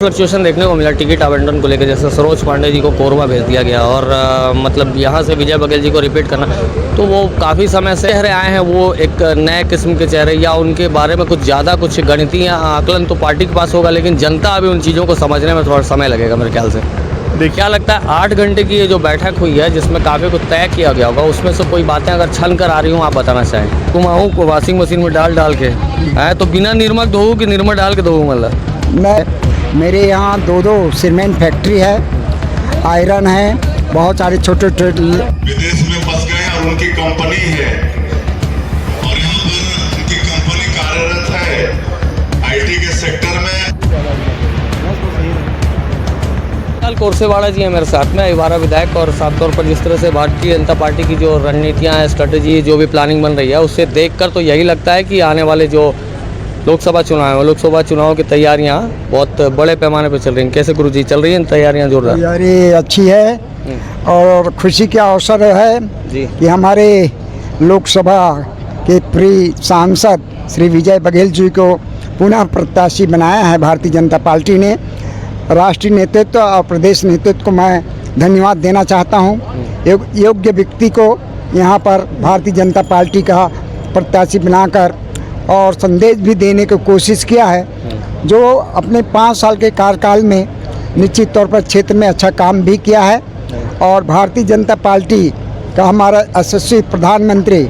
Fluctuation देखने को मिला टिकट आवंटन को लेकर, जैसे सरोज पांडे जी को कोरबा भेज दिया गया और मतलब यहाँ से विजय बघेल जी को रिपीट करना, तो वो काफ़ी समय से चेहरे आए हैं, वो एक नए किस्म के चेहरे या उनके बारे में कुछ ज़्यादा कुछ गणितीय आकलन तो पार्टी के पास होगा, लेकिन जनता अभी उन चीज़ों को समझने में थोड़ा समय लगेगा मेरे ख्याल से। देखिए क्या लगता है 8 घंटे की ये जो बैठक हुई है जिसमें काफ़ी कुछ तय किया गया होगा, उसमें से कोई बातें अगर छल कर आ रही हूँ आप बताना चाहें? घुमाऊँ को वॉशिंग मशीन में डाल के है तो बिना निरमक धोऊँ कि निरमक डाल के धोऊँ? मतलब मेरे यहाँ दो सीमेंट फैक्ट्री है, आयरन है, बहुत सारे छोटे विदेश में फंस गए और उनकी कंपनी है और यहाँ पर उनकी कंपनी कार्यरत है आईटी के सेक्टर में। कोरसेवाड़ा जी है मेरे साथ में, 12 विधायक, और साफ तौर पर जिस तरह से भारतीय जनता पार्टी की जो रणनीतियाँ हैं, स्ट्रेटजी, जो भी प्लानिंग बन रही है, उससे देखकर तो यही लगता है कि आने वाले जो लोकसभा चुनाव की तैयारियां बहुत बड़े पैमाने पर चल रही हैं। कैसे गुरुजी चल रही हैं तैयारियां? जोरदार तैयारी अच्छी है और खुशी का अवसर है जी कि हमारे लोकसभा के प्रिय सांसद श्री विजय बघेल जी को पुनः प्रत्याशी बनाया है भारतीय जनता पार्टी ने। राष्ट्रीय नेतृत्व और प्रदेश नेतृत्व को मैं धन्यवाद देना चाहता हूँ। योग्य व्यक्ति को यहाँ पर भारतीय जनता पार्टी का प्रत्याशी बनाकर और संदेश भी देने की कोशिश किया है, जो अपने 5 साल के कार्यकाल में निश्चित तौर पर क्षेत्र में अच्छा काम भी किया है। और भारतीय जनता पार्टी का हमारा यशस्वी प्रधानमंत्री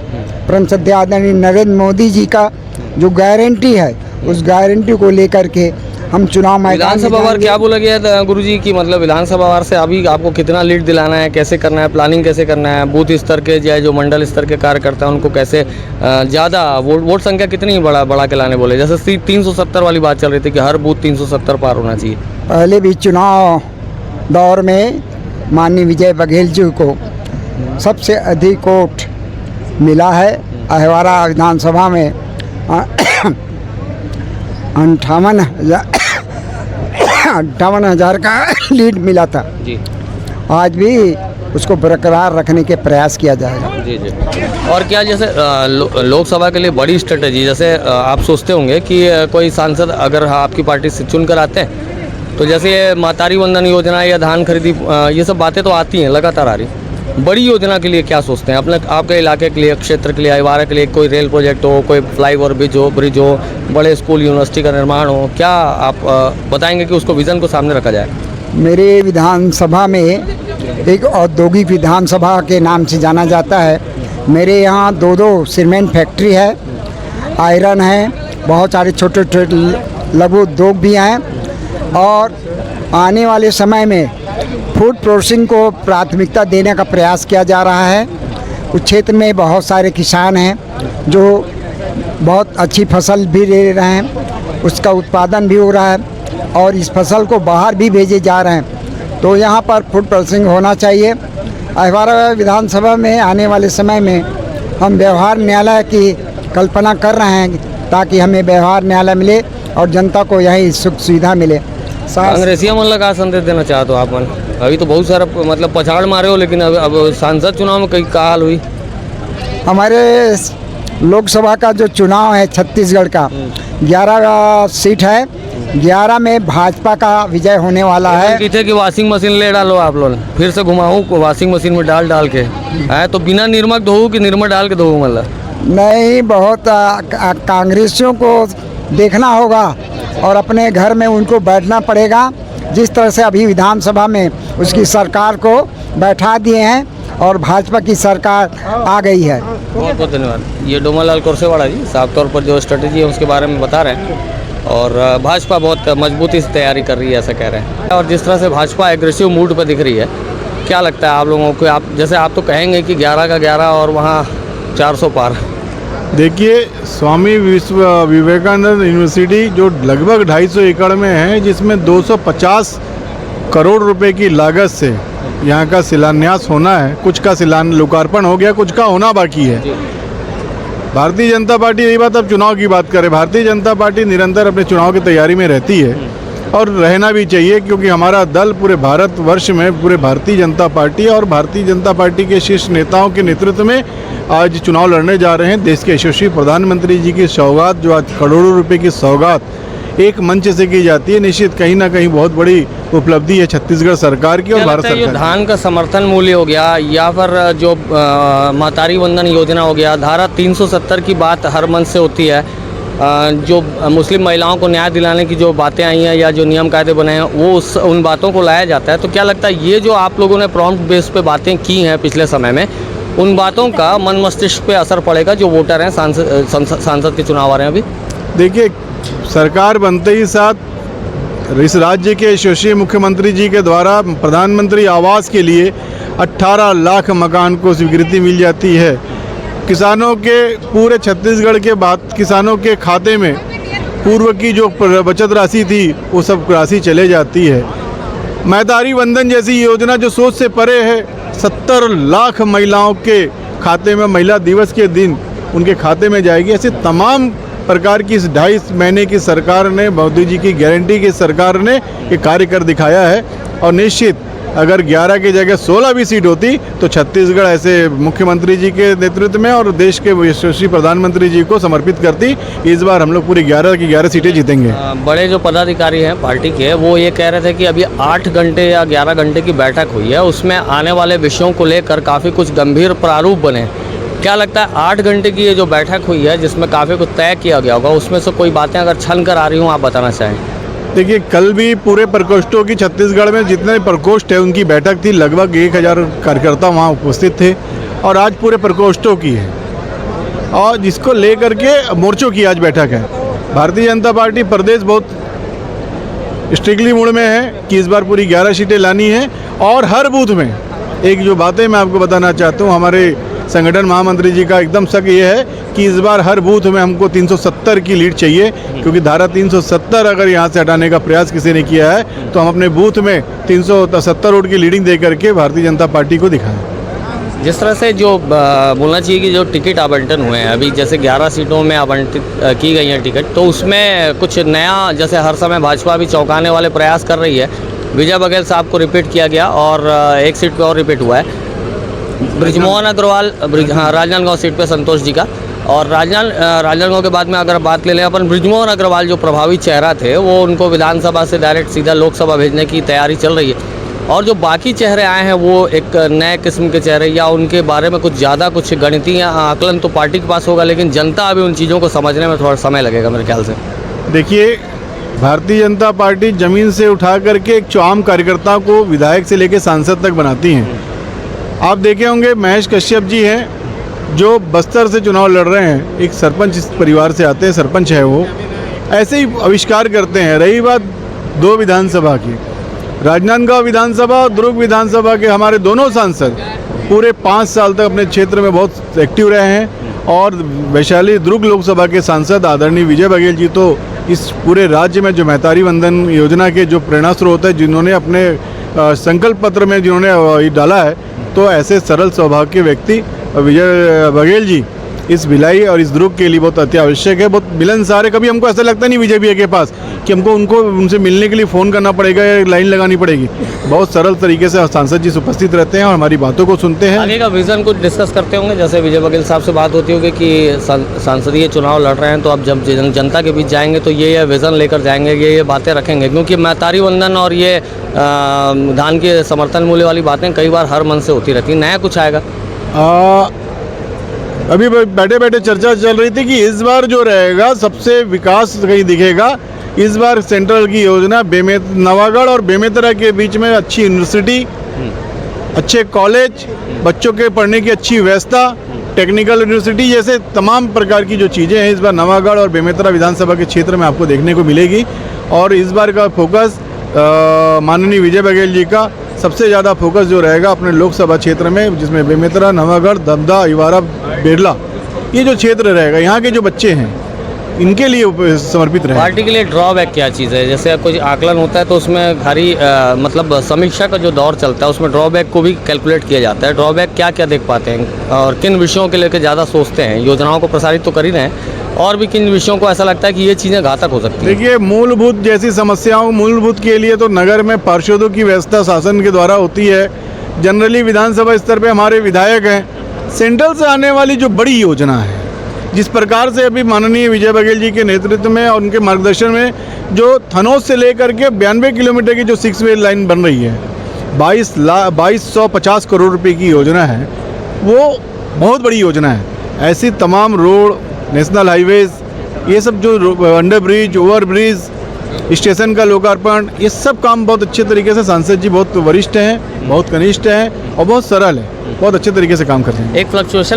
परम श्रद्धेय आदरणीय नरेंद्र मोदी जी का जो गारंटी है, उस गारंटी को लेकर के हम चुनाव मैदान। विधानसभा वार क्या बोला गया था गुरुजी की, मतलब विधानसभा वार से अभी आपको कितना लीड दिलाना है, कैसे करना है, प्लानिंग कैसे करना है, बूथ स्तर के या जो मंडल स्तर के कार्यकर्ता हैं उनको कैसे ज़्यादा वोट संख्या कितनी बढ़ा के लाने बोले? जैसे 370 वाली बात चल रही थी कि हर बूथ 370 पार होना चाहिए। पहले भी चुनाव दौर में माननीय विजय बघेल जी को सबसे अधिक वोट मिला है। अहिवारा विधानसभा में 58,000 का लीड मिला था जी। आज भी उसको बरकरार रखने के प्रयास किया जाएगा। जी। और क्या जैसे लोकसभा के लिए बड़ी स्ट्रेटजी, जैसे आप सोचते होंगे कि कोई सांसद अगर आपकी पार्टी से चुनकर आते हैं तो जैसे मातारी वंदन योजना या धान खरीदी, ये सब बातें तो आती हैं, लगातार आ रही। बड़ी योजना के लिए क्या सोचते हैं अपने आपके इलाके के लिए, क्षेत्र के लिए, अहिवारा के लिए? कोई रेल प्रोजेक्ट हो, कोई फ्लाईओवर ब्रिज हो, बड़े स्कूल यूनिवर्सिटी का निर्माण हो, क्या आप बताएंगे कि उसको विज़न को सामने रखा जाए? मेरे विधानसभा में एक औद्योगिक विधानसभा के नाम से जाना जाता है। मेरे यहाँ दो सीमेंट फैक्ट्री है, आयरन है, बहुत सारे छोटे लघु उद्योग भी हैं और आने वाले समय में फूड प्रोसेसिंग को प्राथमिकता देने का प्रयास किया जा रहा है। उस क्षेत्र में बहुत सारे किसान हैं जो बहुत अच्छी फसल भी ले रहे हैं, उसका उत्पादन भी हो रहा है और इस फसल को बाहर भी भेजे जा रहे हैं। तो यहाँ पर फूड प्रोसेसिंग होना चाहिए। अहिवारा विधानसभा में आने वाले समय में हम व्यवहार न्यायालय की कल्पना कर रहे हैं ताकि हमें व्यवहार न्यायालय मिले और जनता को यही सुख सुविधा मिले। कांग्रेसिया मन का संदेश देना चाहते हो आप? मन अभी तो बहुत सारा मतलब पछाड़ मारे हो, लेकिन अब सांसद चुनाव में कई का हाल हुई? हमारे लोकसभा का जो चुनाव है छत्तीसगढ़ का 11 सीट है, 11 में भाजपा का विजय होने वाला है। कहते कि वॉशिंग मशीन ले डालो आप लोग, फिर से घुमाऊँ को वॉशिंग मशीन में डाल के है तो बिना निरमक धोऊँ कि निरमक डाल के धोऊँ? मतलब नहीं, बहुत कांग्रेसियों को देखना होगा और अपने घर में उनको बैठना पड़ेगा। जिस तरह से अभी विधानसभा में उसकी सरकार को बैठा दिए हैं और भाजपा की सरकार आ गई है। बहुत बहुत धन्यवाद। ये डोमालाल कोरसेवाड़ा जी साफ तौर पर जो स्ट्रेटजी है उसके बारे में बता रहे हैं और भाजपा बहुत मजबूती से तैयारी कर रही है ऐसा कह रहे हैं। और जिस तरह से भाजपा एग्रेसिव मूड पर दिख रही है, क्या लगता है आप लोगों को? आप जैसे आप तो कहेंगे कि 11 का 11 और वहाँ 400 पार। देखिए, स्वामी विवेकानंद यूनिवर्सिटी जो लगभग 250 एकड़ में है, जिसमें 250 करोड़ रुपए की लागत से यहाँ का शिलान्यास होना है। कुछ का लोकार्पण हो गया, कुछ का होना बाकी है। भारतीय जनता पार्टी, यही बात अब चुनाव की बात करें, भारतीय जनता पार्टी निरंतर अपने चुनाव की तैयारी में रहती है और रहना भी चाहिए, क्योंकि हमारा दल पूरे भारतवर्ष में पूरे भारतीय जनता पार्टी और भारतीय जनता पार्टी के शीर्ष नेताओं के नेतृत्व में आज चुनाव लड़ने जा रहे हैं। देश के यशस्वी प्रधानमंत्री जी की सौगात, जो आज करोड़ों रुपए की सौगात एक मंच से की जाती है, निश्चित कहीं ना कहीं बहुत बड़ी उपलब्धि है छत्तीसगढ़ सरकार की और क्या भारत लगता है, जो सरकार धान का समर्थन मूल्य हो गया या फिर जो महतारी वंदन योजना हो गया, धारा 370 की बात हर मंच से होती है, जो मुस्लिम महिलाओं को न्याय दिलाने की जो बातें आई हैं या जो नियम कायदे बने हैं वो उन बातों को लाया जाता है, तो क्या लगता है ये जो आप लोगों ने प्रॉम्प्ट बेस पे बातें की हैं पिछले समय में, उन बातों का मन मस्तिष्क पे असर पड़ेगा जो वोटर हैं, सांसद के चुनाव आ रहे हैं अभी? देखिए, सरकार बनते ही साथ इस राज्य के यशस्वी मुख्यमंत्री जी के द्वारा प्रधानमंत्री आवास के लिए 18 लाख मकान को स्वीकृति मिल जाती है। किसानों के पूरे छत्तीसगढ़ के बाद किसानों के खाते में पूर्व की जो बचत राशि थी वो सब राशि चले जाती है। महतारी वंदन जैसी योजना जो सोच से परे है, 70 लाख महिलाओं के खाते में महिला दिवस के दिन उनके खाते में जाएगी। ऐसे तमाम प्रकार की इस 2.5 महीने की सरकार ने, मोदी जी की गारंटी की सरकार ने ये कार्य कर दिखाया है। और निश्चित अगर 11 की जगह 16 भी सीट होती तो छत्तीसगढ़ ऐसे मुख्यमंत्री जी के नेतृत्व में और देश के यशस्वी प्रधानमंत्री जी को समर्पित करती। इस बार हम लोग पूरी 11 की 11 सीटें जीतेंगे। बड़े जो पदाधिकारी हैं पार्टी के, वो ये कह रहे थे कि अभी 8 घंटे या 11 घंटे की बैठक हुई है, उसमें आने वाले विषयों को लेकर काफ़ी कुछ गंभीर प्रारूप बने। क्या लगता है 8 घंटे की ये जो बैठक हुई है जिसमें काफ़ी कुछ तय किया गया होगा, उसमें से कोई बातें अगर छन कर आ रही हूँ आप बताना चाहें? देखिए, कल भी पूरे प्रकोष्ठों की छत्तीसगढ़ में जितने प्रकोष्ठ है उनकी बैठक थी, लगभग 1000 कार्यकर्ता वहाँ उपस्थित थे और आज पूरे प्रकोष्ठों की है और जिसको लेकर के मोर्चों की आज बैठक है। भारतीय जनता पार्टी प्रदेश बहुत स्ट्रिक्टली मूड में है कि इस बार पूरी 11 सीटें लानी है और हर बूथ में एक जो बातें मैं आपको बताना चाहता हूँ, हमारे संगठन महामंत्री जी का एकदम शक ये है कि इस बार हर बूथ में हमको 370 की लीड चाहिए, क्योंकि धारा 370 अगर यहाँ से हटाने का प्रयास किसी ने किया है तो हम अपने बूथ में 370 वोट की लीडिंग दे करके भारतीय जनता पार्टी को दिखाएं। जिस तरह से जो बोलना चाहिए कि जो टिकट आवंटन हुए हैं अभी, जैसे 11 सीटों में आवंटित की गई हैं टिकट, तो उसमें कुछ नया, जैसे हर समय भाजपा भी चौंकाने वाले प्रयास कर रही है। विजय बघेल साहब को रिपीट किया गया और एक सीट पे और रिपीट हुआ है, ब्रिजमोहन अग्रवाल, राजनांदगांव सीट पे संतोष जी का, और राजनांदगांव के बाद में अगर बात ले लें अपन, ब्रिजमोहन अग्रवाल जो प्रभावी चेहरा थे वो उनको विधानसभा से डायरेक्ट सीधा लोकसभा भेजने की तैयारी चल रही है। और जो बाकी चेहरे आए हैं वो एक नए किस्म के चेहरे, या उनके बारे में कुछ ज़्यादा कुछ गणितीय आकलन तो पार्टी के पास होगा, लेकिन जनता अभी उन चीज़ों को समझने में थोड़ा समय लगेगा मेरे ख्याल से। देखिए, भारतीय जनता पार्टी ज़मीन से उठा करके एक आम कार्यकर्ता को विधायक से लेकर सांसद तक बनाती हैं। आप देखे होंगे महेश कश्यप जी हैं जो बस्तर से चुनाव लड़ रहे हैं, एक सरपंच परिवार से आते हैं, सरपंच है वो, ऐसे ही आविष्कार करते हैं। रही बात 2 विधानसभा की, राजनांदगांव विधानसभा और दुर्ग विधानसभा के हमारे दोनों सांसद पूरे 5 साल तक अपने क्षेत्र में बहुत एक्टिव रहे हैं और वैशाली दुर्ग लोकसभा के सांसद आदरणीय विजय बघेल जी तो इस पूरे राज्य में जो महतारी वंदन योजना के जो प्रेरणा स्रोत है, जिन्होंने अपने संकल्प पत्र में जिन्होंने डाला है, तो ऐसे सरल स्वभाव के व्यक्ति विजय बघेल जी इस भिलाई और इस दुर्ग के लिए बहुत अति आवश्यक है, बहुत मिलनसार है। कभी हमको ऐसा लगता नहीं विजय भैया के पास कि हमको उनसे मिलने के लिए फ़ोन करना पड़ेगा या लाइन लगानी पड़ेगी। बहुत सरल तरीके से सांसद जी उपस्थित रहते हैं और हमारी बातों को सुनते हैं। आगे का विज़न कुछ डिस्कस करते होंगे, जैसे विजय बघेल साहब से बात होती होगी कि सांसदीय चुनाव लड़ रहे हैं, तो अब जब जनता के बीच जाएंगे तो ये विज़न लेकर जाएंगे, ये बातें रखेंगे, क्योंकि महतारी वंदन और ये धान के समर्थन मूल्य वाली बातें कई बार हर मन से होती रहती हैं। नया कुछ आएगा? अभी बैठे बैठे चर्चा चल रही थी कि इस बार जो रहेगा सबसे विकास कहीं दिखेगा। इस बार सेंट्रल की योजना नवागढ़ और बेमेतरा के बीच में अच्छी यूनिवर्सिटी, अच्छे कॉलेज, बच्चों के पढ़ने की अच्छी व्यवस्था, टेक्निकल यूनिवर्सिटी जैसे तमाम प्रकार की जो चीज़ें हैं इस बार नवागढ़ और बेमेतरा विधानसभा के क्षेत्र में आपको देखने को मिलेगी। और इस बार का फोकस माननीय विजय बघेल जी का सबसे ज़्यादा फोकस जो रहेगा अपने लोकसभा क्षेत्र में, जिसमें बेमेतरा, नवागढ़, दमदा, इवारा, बेरला, ये जो क्षेत्र रहेगा, यहाँ के जो बच्चे हैं इनके लिए समर्पित रहेगा। पार्टी के लिए ड्रॉबैक क्या चीज़ है? जैसे कोई आकलन होता है तो उसमें भारी मतलब समीक्षा का जो दौर चलता है उसमें ड्रॉबैक को भी कैलकुलेट किया जाता है। ड्रॉबैक क्या क्या देख पाते हैं और किन विषयों के लेकर ज़्यादा सोचते हैं? योजनाओं को प्रसारित तो कर ही रहे हैं, और भी किन विषयों को ऐसा लगता है कि ये चीज़ें घातक हो सकती हैं? देखिए, मूलभूत जैसी समस्याओं, मूलभूत के लिए तो नगर में पार्षदों की व्यवस्था शासन के द्वारा होती है। जनरली विधानसभा स्तर पे हमारे विधायक हैं। सेंट्रल से आने वाली जो बड़ी योजना है, जिस प्रकार से अभी माननीय विजय बघेल जी के नेतृत्व में और उनके मार्गदर्शन में जो थनोज से लेकर के 92 किलोमीटर की जो 6 वे लाइन बन रही है, 2250 करोड़ रुपए की योजना है, वो बहुत बड़ी योजना है। ऐसी तमाम रोड, नेशनल हाईवेज़, ये सब जो under bridge, over bridge, station का लोकार्पण, ये सब काम बहुत अच्छे तरीके से सांसद जी बहुत वरिष्ठ हैं, बहुत कनिष्ठ हैं और बहुत सरल है, बहुत अच्छे तरीके से काम करते हैं। एक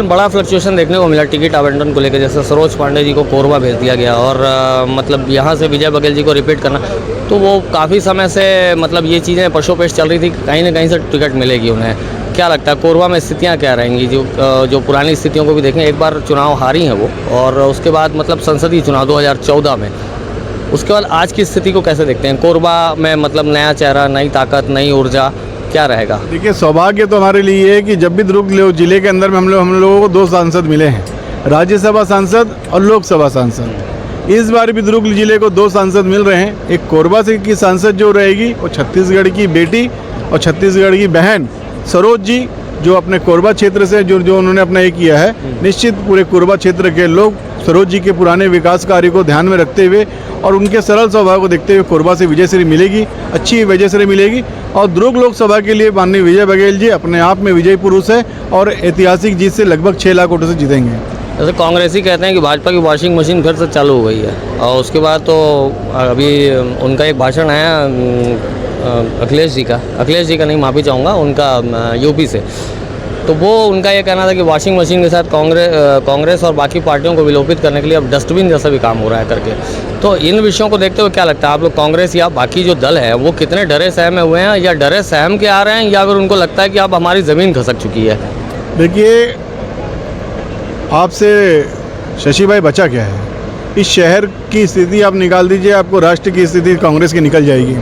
बड़ा फ्लक्चुएशन देखने को मिला टिकट आवंटन को लेकर, जैसे सरोज पांडे जी को कोरबा भेज दिया गया और मतलब यहाँ से विजय बघेल जी को रिपीट करना, तो वो काफ़ी समय से मतलब ये चीज़ें पशोपेश चल रही थी, कहीं ना कहीं से टिकट मिलेगी उन्हें। क्या लगता है कोरबा में स्थितियाँ क्या रहेंगी? जो पुरानी स्थितियों को भी देखें, एक बार चुनाव हारी हैं वो, और उसके बाद मतलब संसदीय चुनाव 2014 में, उसके बाद आज की स्थिति को कैसे देखते हैं? कोरबा में मतलब नया चेहरा, नई ताकत, नई ऊर्जा क्या रहेगा? देखिए, सौभाग्य तो हमारे लिए है कि जब भी दुर्ग जिले के अंदर में हम लोगों को 2 सांसद मिले हैं, राज्यसभा सांसद और लोकसभा सांसद। इस बार भी दुर्ग जिले को 2 सांसद मिल रहे हैं। एक कोरबा से की सांसद जो रहेगी वो छत्तीसगढ़ की बेटी और छत्तीसगढ़ की बहन सरोज जी, जो अपने कोरबा क्षेत्र से जो उन्होंने अपना ये किया है। निश्चित पूरे कोरबा क्षेत्र के लोग सरोज जी के पुराने विकास कार्य को ध्यान में रखते हुए और उनके सरल स्वभाव को देखते हुए कोरबा से विजयश्री मिलेगी, अच्छी विजयश्री मिलेगी। और दुर्ग लोकसभा के लिए माननीय विजय बघेल जी अपने आप में विजय पुरुष है और ऐतिहासिक जीत से लगभग 6 लाख वोटों से जीतेंगे। जैसे कांग्रेसी कहते हैं कि भाजपा की वॉशिंग मशीन फिर से चालू हो गई है, और उसके बाद तो अभी उनका एक भाषण आया अखिलेश जी का नहीं, माफ़ी चाहूँगा, उनका यूपी से, तो वो उनका ये कहना था कि वॉशिंग मशीन के साथ कांग्रेस और बाकी पार्टियों को विलोपित करने के लिए अब डस्टबिन जैसा भी काम हो रहा है करके। तो इन विषयों को देखते हुए क्या लगता है आप लोग, कांग्रेस या बाकी जो दल है वो कितने डरे सहमे हुए हैं, या डरे सहम के आ रहे हैं, या फिर उनको लगता है कि अब हमारी ज़मीन खसक चुकी है? देखिए, आपसे शशि भाई बचा क्या है? इस शहर की स्थिति आप निकाल दीजिए, आपको राष्ट्र की स्थिति कांग्रेस की निकल जाएगी।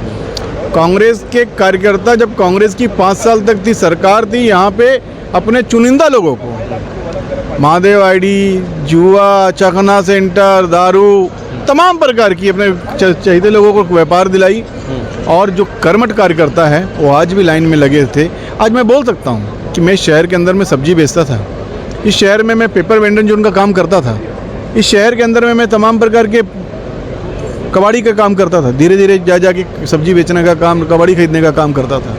कांग्रेस के कार्यकर्ता, जब कांग्रेस की 5 साल तक थी सरकार थी, यहाँ पे अपने चुनिंदा लोगों को महादेव आईडी, जुआ, चखना सेंटर, दारू, तमाम प्रकार की अपने चाहते लोगों को व्यापार दिलाई। और जो कर्मठ कार्यकर्ता है वो आज भी लाइन में लगे थे। आज मैं बोल सकता हूँ कि मैं शहर के अंदर में सब्जी बेचता था, इस शहर में मैं पेपर वेंडर जो उनका काम करता था, इस शहर के अंदर में मैं तमाम प्रकार के कबाड़ी का काम करता था, धीरे धीरे जाके सब्जी बेचने का काम, कबाड़ी खरीदने का काम करता था।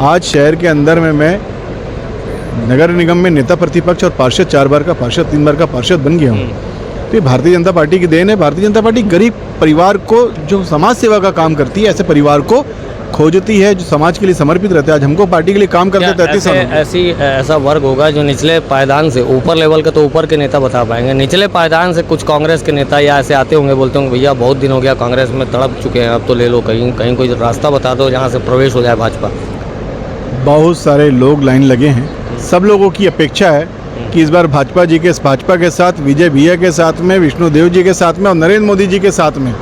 आज शहर के अंदर में मैं नगर निगम में नेता प्रतिपक्ष और पार्षद, 4 बार का पार्षद, 3 बार का पार्षद बन गया हूँ। तो ये भारतीय जनता पार्टी की देन है। भारतीय जनता पार्टी गरीब परिवार को, जो समाज सेवा का काम करती है, ऐसे परिवार को खोजती है जो समाज के लिए समर्पित रहता है। आज हमको पार्टी के लिए काम करते 33 साल। ऐसा वर्ग होगा जो निचले पायदान से, ऊपर लेवल का तो ऊपर के नेता बता पाएंगे, निचले पायदान से कुछ कांग्रेस के नेता या ऐसे आते होंगे, बोलते होंगे भैया बहुत दिन हो गया कांग्रेस में तड़प चुके हैं, अब तो ले लो, कहीं कोई रास्ता बता दो जहाँ से प्रवेश हो जाए भाजपा। बहुत सारे लोग लाइन लगे हैं। सब लोगों की अपेक्षा है कि इस बार भाजपा के साथ, विजय भैया के साथ में, विष्णुदेव जी के साथ में और नरेंद्र मोदी जी के साथ में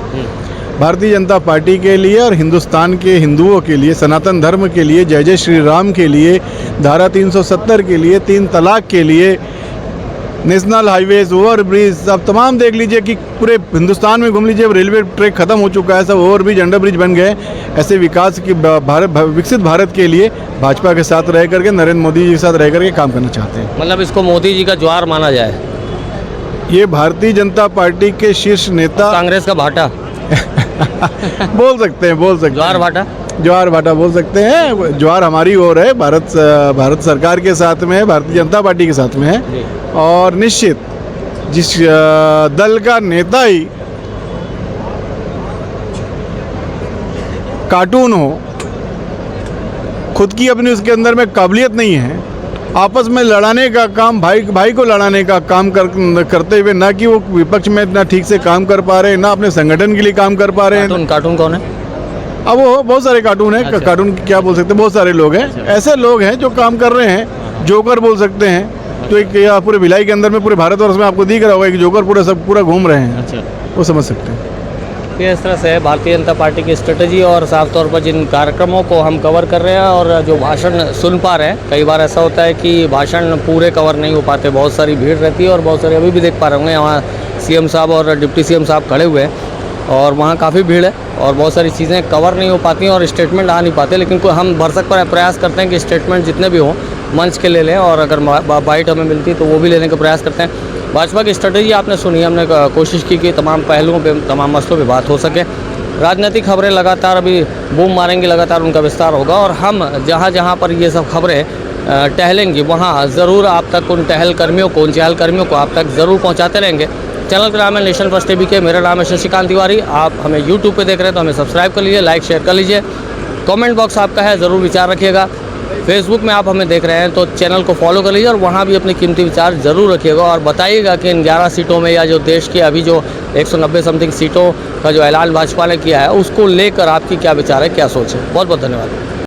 भारतीय जनता पार्टी के लिए और हिंदुस्तान के हिंदुओं के लिए, सनातन धर्म के लिए, जय जय श्री राम के लिए, धारा 370 के लिए, 3 तलाक के लिए, नेशनल हाईवेज, ओवर ब्रिज, आप तमाम देख लीजिए कि पूरे हिंदुस्तान में घूम लीजिए, रेलवे ट्रैक खत्म हो चुका है, सब ओवर ब्रिज, अंडर ब्रिज बन गए। ऐसे विकास की विकसित भारत के लिए भाजपा के साथ रह करके, नरेंद्र मोदी जी के साथ रह करके काम करना चाहते हैं। मतलब इसको मोदी जी का ज्वार माना जाए? ये भारतीय जनता पार्टी के शीर्ष नेता, कांग्रेस का भाटा बोल सकते हैं ज्वार भाटा बोल सकते हैं। ज्वार हमारी ओर है, भारत सरकार के साथ में है, भारतीय जनता पार्टी के साथ में है। और निश्चित जिस दल का नेता ही कार्टून हो, खुद की अपनी उसके अंदर में काबिलियत नहीं है, आपस में लड़ाने का काम, भाई को लड़ाने का काम करते हुए, ना कि वो विपक्ष में इतना ठीक से काम कर पा रहे हैं, ना अपने संगठन के लिए काम कर पा रहे हैं। कार्टून कौन है? अब वो बहुत सारे कार्टून हैं। अच्छा। कार्टून क्या बोल सकते हैं, बहुत सारे लोग हैं। अच्छा। ऐसे लोग हैं जो काम कर रहे हैं, जोकर बोल सकते हैं। तो एक पूरे भिलाई के अंदर में, पूरे भारतवर्ष में आपको दिख रहा होगा कि जोकर पूरा घूम रहे हैं। अच्छा, वो समझ सकते हैं। ये इस तरह से भारतीय जनता पार्टी की स्ट्रेटजी और साफ तौर पर जिन कार्यक्रमों को हम कवर कर रहे हैं और जो भाषण सुन पा रहे हैं, कई बार ऐसा होता है कि भाषण पूरे कवर नहीं हो पाते, बहुत सारी भीड़ रहती है और बहुत सारे, अभी भी देख पा रहे होंगे वहाँ सीएम साहब और डिप्टी सीएम साहब खड़े हुए हैं और वहाँ काफ़ी भीड़ है और बहुत सारी चीज़ें कवर नहीं हो पाती और स्टेटमेंट आ नहीं पाते। लेकिन हम भरसक पर प्रयास करते हैं कि स्टेटमेंट जितने भी हों मंच के ले लें और अगर बाइट हमें मिलती तो वो भी लेने का प्रयास करते हैं। भाजपा की स्ट्रेटजी आपने सुनी, हमने कोशिश की कि तमाम पहलुओं पे, तमाम मसलों पे बात हो सके। राजनीतिक खबरें लगातार अभी बूम मारेंगी, लगातार उनका विस्तार होगा और हम जहाँ जहाँ पर ये सब खबरें टहलेंगी वहाँ ज़रूर आप तक उन टहलकर्मियों को, उन चहलकर्मियों को आप तक ज़रूर पहुँचाते रहेंगे। चैनल का नाम है नेशन फर्स्ट टीवी के, मेरा नाम है शशिकांत तिवारी। आप हमें यूट्यूब पे देख रहे हैं तो हमें सब्सक्राइब कर लीजिए, लाइक शेयर कर लीजिए। कमेंट बॉक्स आपका है, ज़रूर विचार रखिएगा। फेसबुक में आप हमें देख रहे हैं तो चैनल को फॉलो कर लीजिए और वहाँ भी अपने कीमती विचार ज़रूर रखिएगा और बताइएगा कि इन 11 सीटों में या जो देश की अभी जो 190 समथिंग सीटों का जो ऐलान भाजपा ने किया है उसको लेकर आपकी क्या विचार है, क्या सोच है। बहुत बहुत धन्यवाद।